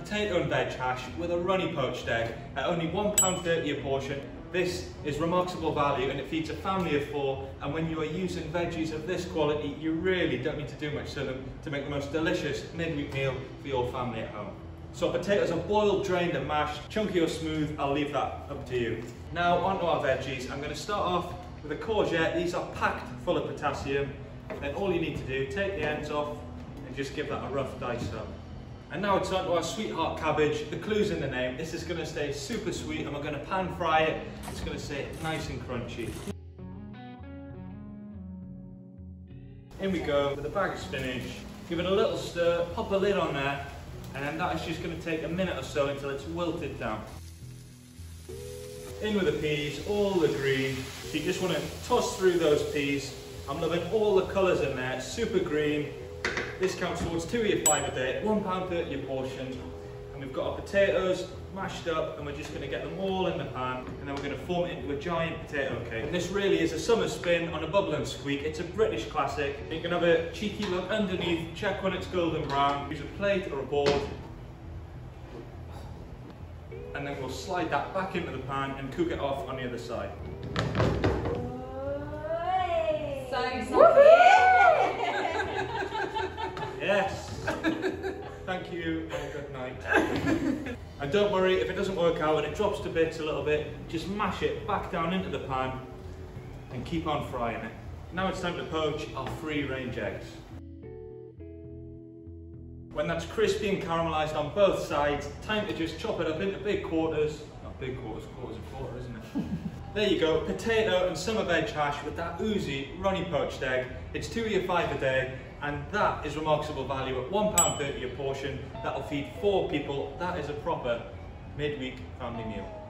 potato and veg hash with a runny poached egg at only £1.30 a portion. This is remarkable value and it feeds a family of 4, and when you are using veggies of this quality, you really don't need to do much to them to make the most delicious midweek meal for your family at home. So potatoes are boiled, drained and mashed, chunky or smooth, I'll leave that up to you. Now onto our veggies. I'm going to start off with a courgette. These are packed full of potassium. Then all you need to do, take the ends off and just give that a rough dice up. And now it's on to our sweetheart cabbage. The clue's in the name. This is going to stay super sweet and we're going to pan fry it. It's going to stay nice and crunchy. In we go with a bag of spinach. Give it a little stir, pop a lid on there, and that is just going to take a minute or so until it's wilted down. In with the peas, all the green. So you just want to toss through those peas. I'm loving all the colours in there, super green. This counts towards 2 of your 5 a day, £1.30 a portion. And we've got our potatoes mashed up and we're just going to get them all in the pan, and then we're going to form it into a giant potato cake. And this really is a summer spin on a bubble and squeak. It's a British classic. You can have a cheeky look underneath, check when it's golden brown, use a plate or a board. And then we'll slide that back into the pan and cook it off on the other side. Yes. Thank you and good night. And don't worry if it doesn't work out and it drops to bits a little bit, just mash it back down into the pan and keep on frying it. Now it's time to poach our free-range eggs. When that's crispy and caramelised on both sides, time to just chop it up into big quarters. Not big quarters, quarters a quarter, isn't it? There you go, potato and summer veg hash with that oozy, runny poached egg. It's 2 of your 5 a day, and that is remarkable value at £1.30 a portion. That'll feed 4 people. That is a proper midweek family meal.